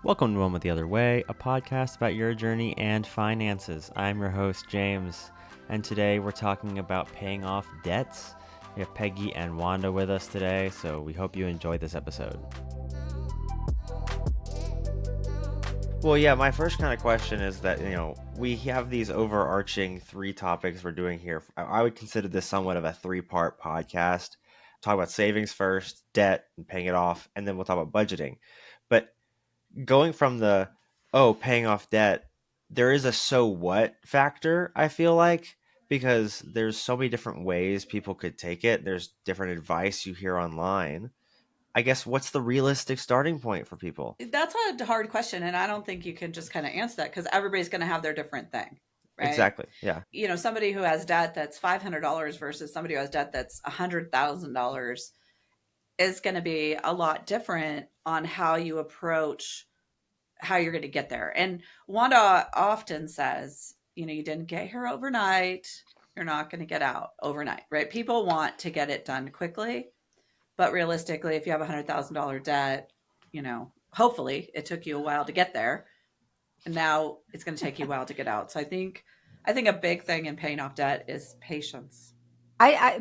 Welcome to One with the Other Way, a podcast about your journey and finances. I'm your host, James, and today we're talking about paying off debts. We have Peggy and Wanda with us today, so we hope you enjoy this episode. Well, yeah, my first kind of question is that, we have these overarching three topics we're doing here. I would consider this somewhat of a three-part podcast. Talk about savings first, debt, and paying it off, and then we'll talk about budgeting. But going from paying off debt, there is a so what factor, I feel like, because there's so many different ways people could take it. There's different advice you hear online. I guess what's the realistic starting point for people? That's a hard question, and I don't think you can just kind of answer that because everybody's going to have their different thing, right? Exactly. Yeah. Somebody who has debt that's $500 versus somebody who has debt that's $100,000 is going to be a lot different on how you approach how you're going to get there. And Wanda often says, you didn't get here overnight. You're not going to get out overnight, right? People want to get it done quickly. But realistically, if you have $100,000 debt, hopefully it took you a while to get there. And now it's going to take you a while to get out. So I think a big thing in paying off debt is patience.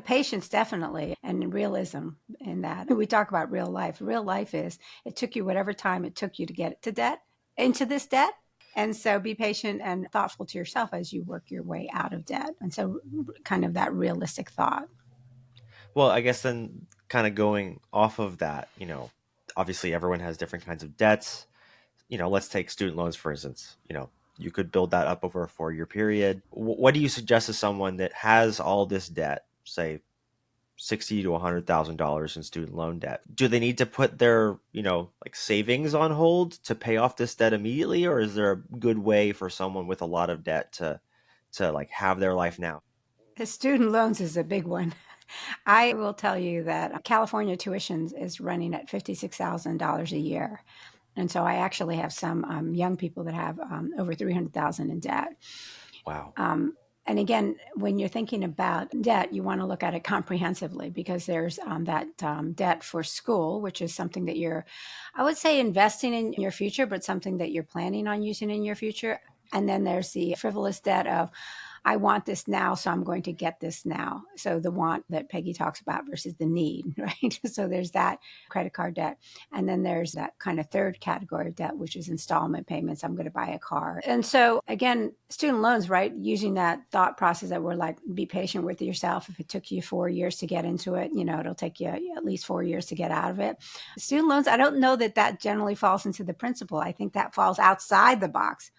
Patience, definitely, and realism in that. We talk about real life. Real life is it took you whatever time it took you to get into this debt. And so be patient and thoughtful to yourself as you work your way out of debt. And so kind of that realistic thought. Well, I guess then kind of going off of that, obviously everyone has different kinds of debts. Let's take student loans, for instance. You could build that up over a 4-year period. What do you suggest to someone that has all this debt, say $60,000 to $100,000 in student loan debt? Do they need to put their, savings on hold to pay off this debt immediately? Or is there a good way for someone with a lot of debt to have their life now? The student loans is a big one. I will tell you that California tuition is running at $56,000 a year. And so I actually have some young people that have over $300,000 in debt. Wow. And again, when you're thinking about debt, you want to look at it comprehensively because there's that debt for school, which is something that I would say investing in your future, but something that you're planning on using in your future. And then there's the frivolous debt of, I want this now, so I'm going to get this now. So the want that Peggy talks about versus the need, right? So there's that credit card debt. And then there's that kind of third category of debt, which is installment payments. I'm going to buy a car. And so again, student loans, right? Using that thought process that we're like, be patient with yourself. If it took you 4 years to get into it, it'll take you at least 4 years to get out of it. Student loans, I don't know that generally falls into the principle. I think that falls outside the box.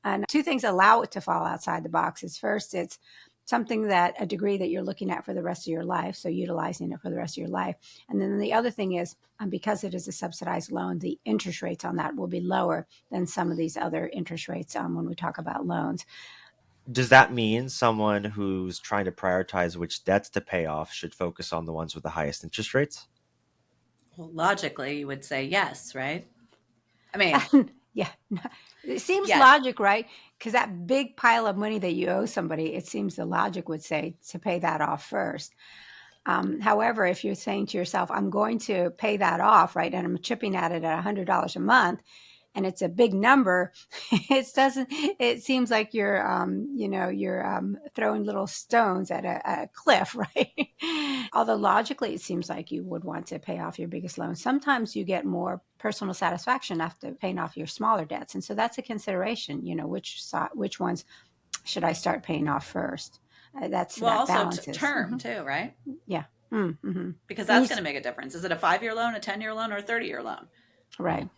And two things allow it to fall outside the box is first, it's something that a degree that you're looking at for the rest of your life. So utilizing it for the rest of your life. And then the other thing is because it is a subsidized loan, the interest rates on that will be lower than some of these other interest rates when we talk about loans. Does that mean someone who's trying to prioritize which debts to pay off should focus on the ones with the highest interest rates? Well, logically, you would say yes, right? I mean, yeah, it seems yes. Logic, right? Because that big pile of money that you owe somebody, it seems the logic would say to pay that off first. However, if you're saying to yourself, I'm going to pay that off, right, and I'm chipping at it at $100 a month, and it's a big number, it seems like you're throwing little stones at a cliff, right? Although logically, it seems like you would want to pay off your biggest loan. Sometimes you get more personal satisfaction after paying off your smaller debts. And so that's a consideration, which ones should I start paying off first? That also balance term too, right? Yeah. Mm-hmm. Because that's going to make a difference. Is it a 5-year loan, a 10-year loan, or a 30-year loan? Right.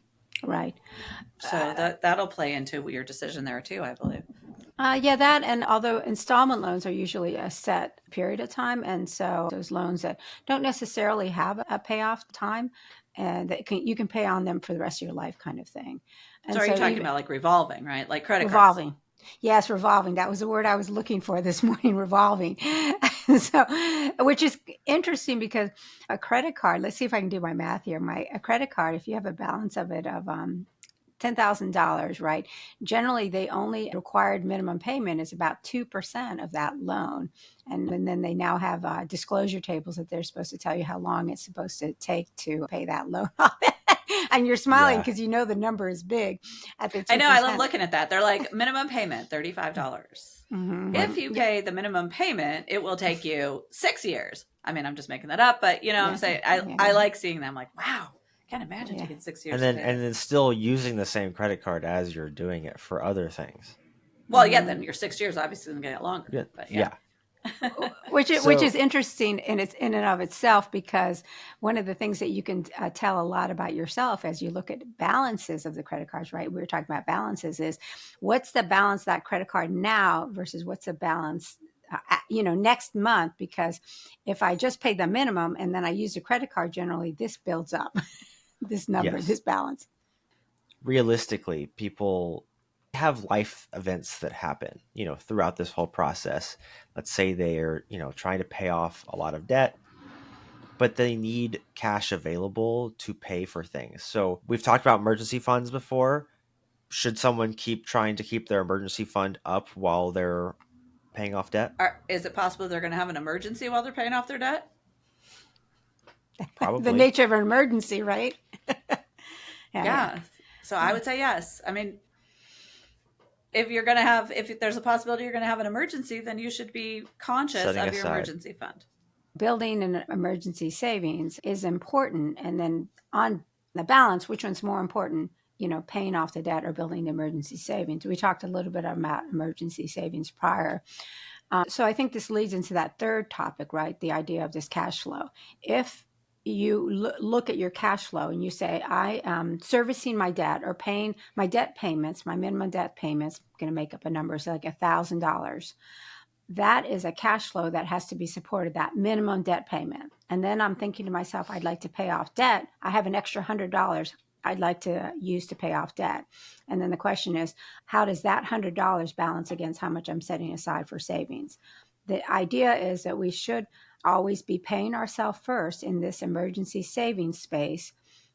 So that'll play into your decision there too, I believe. That, and although installment loans are usually a set period of time, and so those loans that don't necessarily have a payoff time, and that you can pay on them for the rest of your life, kind of thing. And so are you talking about like revolving, right? Like credit cards? Revolving. Yes, revolving. That was the word I was looking for this morning, revolving. So, which is interesting because a credit card, let's see if I can do my math here. A credit card, if you have a balance of it of $10,000, right? Generally, the only required minimum payment is about 2% of that loan. And then they now have disclosure tables that they're supposed to tell you how long it's supposed to take to pay that loan off. And you're smiling Yeah. because you know the number is big at the 2%. I know. I love looking at that. They're like minimum payment, $35. Mm-hmm. If you Yeah. pay the minimum payment, it will take you 6 years. I mean, I'm just making that up, but you know what I'm saying? I Yeah. like seeing them like, wow, can't imagine Yeah. taking 6 And years to then pay and it. then still using the same credit card as you're doing it for other things. Well, yeah, then your 6 years obviously is going to get longer, Yeah. but yeah. Yeah. Which is So interesting in and of itself, because one of the things that you can tell a lot about yourself as you look at balances of the credit cards, right? We were talking about balances, is what's the balance of that credit card now versus what's the balance next month. Because if I just pay the minimum and then I use a credit card, generally this builds up this number, yes, this balance. realistically, people have life events that happen, throughout this whole process. Let's say they're, trying to pay off a lot of debt, but they need cash available to pay for things. So we've talked about emergency funds before. Should someone keep trying to keep their emergency fund up while they're paying off debt? Is it possible they're going to have an emergency while they're paying off their debt? The Probably. nature of an emergency, right? Yeah. So I would say yes. I mean, if there's a possibility you're going to have an emergency, then you should be conscious Setting of your aside. emergency fund. Building an emergency savings is important. And then on the balance, which one's more important, paying off the debt or building the emergency savings? We talked a little bit about emergency savings prior. So I think this leads into that third topic, right? The idea of this cash flow. If you look at your cash flow and you say, I am servicing my debt or paying my debt payments, my minimum debt payments, I'm going to make up a number, so like $1,000. That is a cash flow that has to be supported, that minimum debt payment. And then I'm thinking to myself, I'd like to pay off debt. I have an extra $100 I'd like to use to pay off debt. And then the question is, how does that $100 balance against how much I'm setting aside for savings? The idea is that we should always be paying ourselves first in this emergency savings space.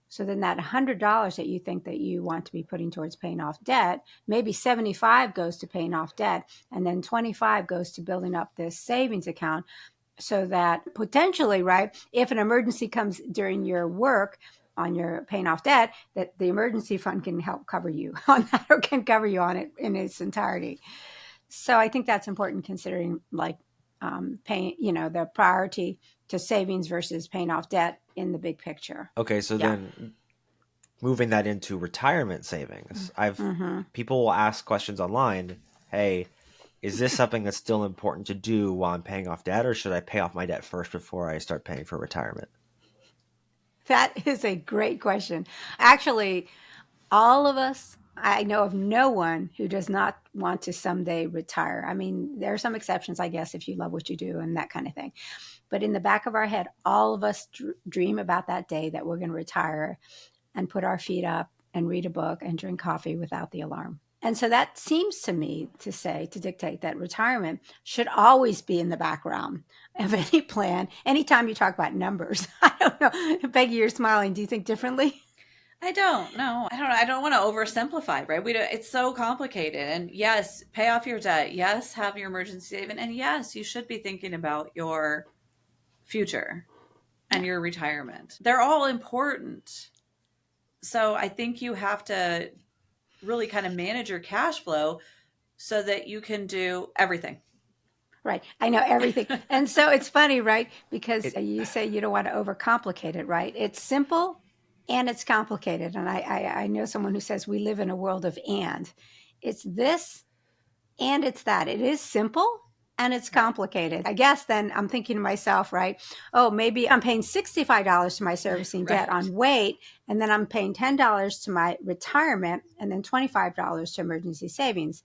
So then that $100 that you think that you want to be putting towards paying off debt, maybe 75 goes to paying off debt, and then 25 goes to building up this savings account, so that potentially, right, if an emergency comes during your work on your paying off debt, that the emergency fund can help cover you on that, or can cover you on it in its entirety. So I think that's important, considering like paying, the priority to savings versus paying off debt in the big picture. Okay, so Yeah. then moving that into retirement savings, people will ask questions online. Hey, is this something that's still important to do while I'm paying off debt, or should I pay off my debt first before I start paying for retirement? That is a great question. Actually, all of us, I know of no one who does not want to someday retire. I mean, there are some exceptions, I guess, if you love what you do and that kind of thing. But in the back of our head, all of us dream about that day that we're going to retire and put our feet up and read a book and drink coffee without the alarm. And so that seems to me to dictate that retirement should always be in the background of any plan. Anytime you talk about numbers, I don't know. Peggy, you're smiling. Do you think differently? I don't know. I don't want to oversimplify, right? It's so complicated. And yes, pay off your debt. Yes, have your emergency saving. And yes, you should be thinking about your future and your retirement. They're all important. So I think you have to really kind of manage your cash flow so that you can do everything. Right. I know everything. And so it's funny, right? Because It, you say you don't want to overcomplicate it, right? It's simple and it's complicated. And I know someone who says we live in a world of and. It's this and it's that. It is simple and it's complicated. I guess then I'm thinking to myself, right? Oh, maybe I'm paying $65 to my servicing debt Right. on wait, and then I'm paying $10 to my retirement, and then $25 to emergency savings.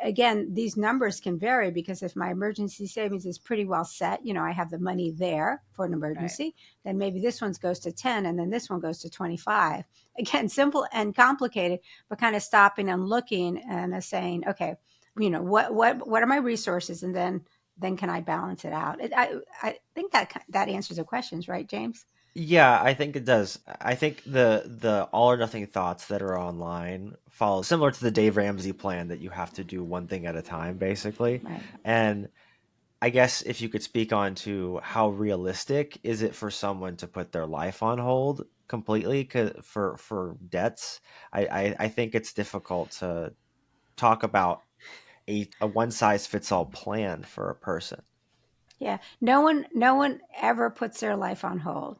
Again, these numbers can vary, because if my emergency savings is pretty well set, I have the money there for an emergency, Right. then maybe this one goes to 10 and then this one goes to 25. Again, simple and complicated, but kind of stopping and looking and saying, okay, what are my resources? And then can I balance it out? I think that answers the questions, right, James? yeah, I think it does. I think the all or nothing thoughts that are online follow similar to the Dave Ramsey plan, that you have to do one thing at a time, basically. Right. And I guess if you could speak on to how realistic is it for someone to put their life on hold completely, 'cause for debts. I think it's difficult to talk about a one size fits all plan for a person. Yeah. No one ever puts their life on hold.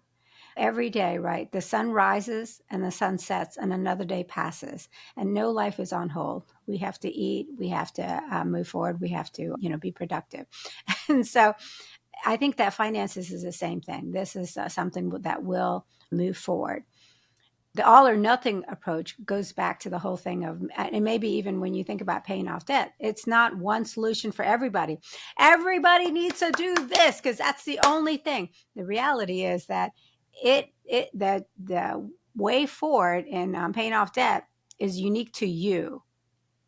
Every day, right? The sun rises and the sun sets, and another day passes, and no life is on hold. We have to eat. We have to move forward. We have to, be productive. And so, I think that finances is the same thing. This is something that will move forward. The all or nothing approach goes back to the whole thing of, and maybe even when you think about paying off debt, it's not one solution for everybody. Everybody needs to do this because that's the only thing. The reality is that the way forward in paying off debt is unique to you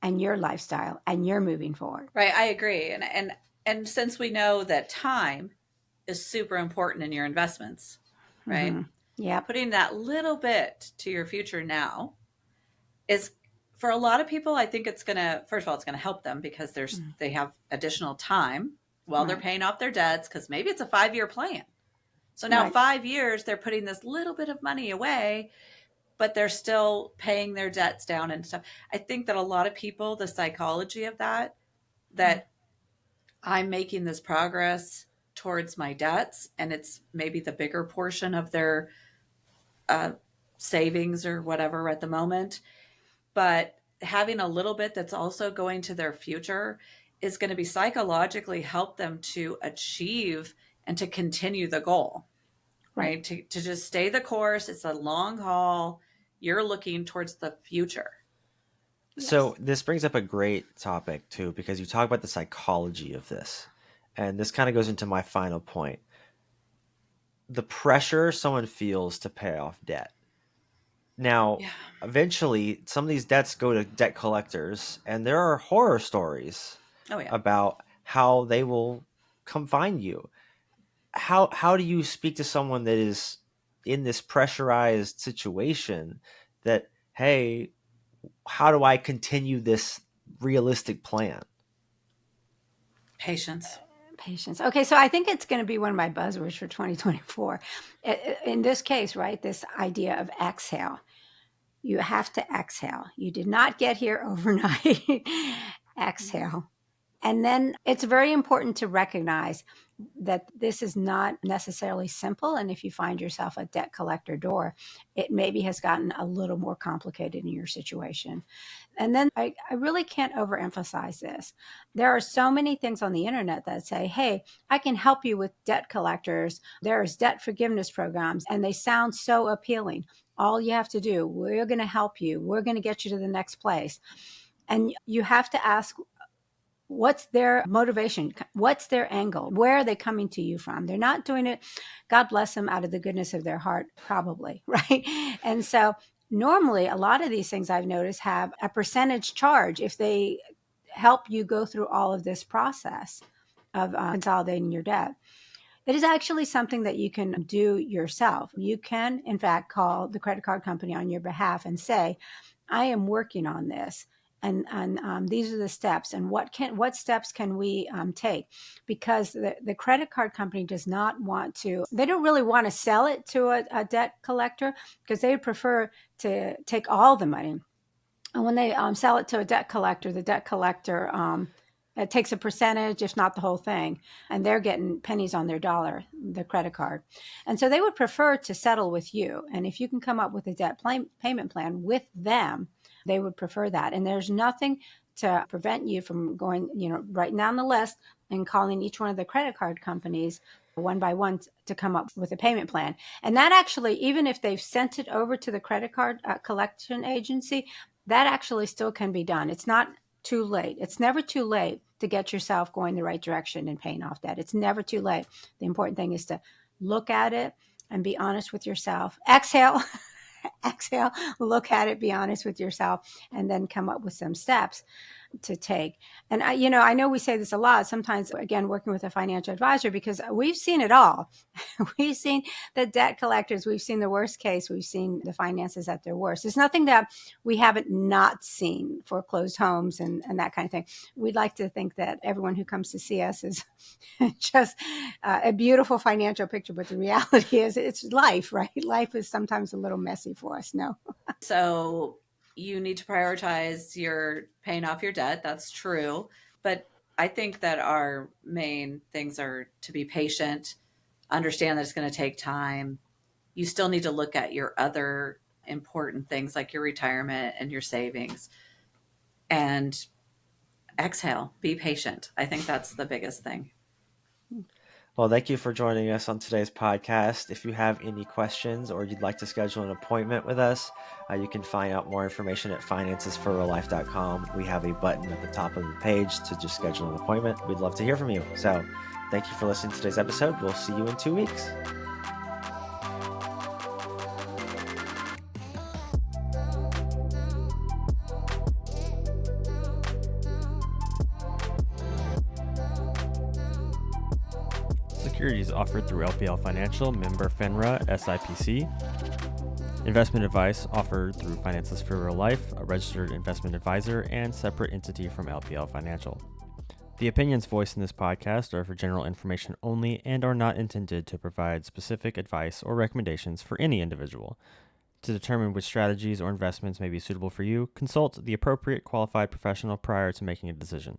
and your lifestyle, and you're moving forward. Right, I agree. And since we know that time is super important in your investments, right? Mm-hmm. Yep. Putting that little bit to your future now is, for a lot of people, I think it's going to, first of all, it's going to help them because they have additional time while they're Right. paying off their debts, because maybe it's a 5-year plan. So now Right. 5 years, they're putting this little bit of money away, but they're still paying their debts down and stuff. I think that a lot of people, the psychology of that I'm making this progress towards my debts, and it's maybe the bigger portion of their uh, savings or whatever at the moment, but having a little bit that's also going to their future is going to be psychologically help them to achieve and to continue the goal, Right. right? To just stay the course. It's a long haul. You're looking towards the future. Yes. So this brings up a great topic too, because you talk about the psychology of this. And this kind of goes into my final point. The pressure someone feels to pay off debt. Now, Yeah. eventually, some of these debts go to debt collectors, and there are horror stories Oh, yeah. about how they will come find you. How do you speak to someone that is in this pressurized situation that, hey, how do I continue this realistic plan? Patience. Patience. Okay, so I think it's going to be one of my buzzwords for 2024. In this case, right, this idea of exhale. You have to exhale. You did not get here overnight. Exhale. And then it's very important to recognize that this is not necessarily simple. And if you find yourself a debt collector door, it maybe has gotten a little more complicated in your situation. And then I really can't overemphasize this. There are so many things on the internet that say, hey, I can help you with debt collectors. There's debt forgiveness programs, and they sound so appealing. All you have to do, we're going to help you. We're going to get you to the next place. And you have to ask, what's their motivation? What's their angle? Where are they coming to you from? They're not doing it, God bless them, out of the goodness of their heart, probably, right? And so normally a lot of these things I've noticed have a percentage charge if they help you go through all of this process of consolidating your debt. It is actually something that you can do yourself. You can, in fact, call the credit card company on your behalf and say, I am working on this. And these are the steps, and what steps can we take? Because the credit card company does not want to, they don't really want to sell it to a debt collector, because they would prefer to take all the money. And when they sell it to a debt collector, the debt collector it takes a percentage, if not the whole thing, and they're getting pennies on their dollar, the credit card. And so they would prefer to settle with you. And if you can come up with a debt payment plan with them, they would prefer that. And there's nothing to prevent you from going, writing down the list and calling each one of the credit card companies one by one to come up with a payment plan. And that actually, even if they've sent it over to the credit card collection agency, that actually still can be done. It's not too late. It's never too late to get yourself going the right direction and paying off debt. It's never too late. The important thing is to look at it and be honest with yourself. Exhale, exhale, look at it, be honest with yourself, and then come up with some steps. to take. And I know we say this a lot, sometimes, again, working with a financial advisor, because we've seen it all. We've seen the debt collectors, we've seen the worst case, we've seen the finances at their worst. There's nothing that we haven't not seen, foreclosed homes and that kind of thing. We'd like to think that everyone who comes to see us is just a beautiful financial picture, but the reality is it's life, right? Life is sometimes a little messy for us. No. So you need to prioritize your paying off your debt. That's true. But I think that our main things are to be patient, understand that it's going to take time. You still need to look at your other important things like your retirement and your savings, and exhale, be patient. I think that's the biggest thing. Well, thank you for joining us on today's podcast. If you have any questions or you'd like to schedule an appointment with us, you can find out more information at financesforreallife.com. We have a button at the top of the page to just schedule an appointment. We'd love to hear from you. So thank you for listening to today's episode. We'll see you in 2 weeks. Securities offered through LPL Financial, member FINRA, SIPC. Investment advice offered through Finances for Real Life, a registered investment advisor and separate entity from LPL Financial. The opinions voiced in this podcast are for general information only and are not intended to provide specific advice or recommendations for any individual. To determine which strategies or investments may be suitable for you, consult the appropriate qualified professional prior to making a decision.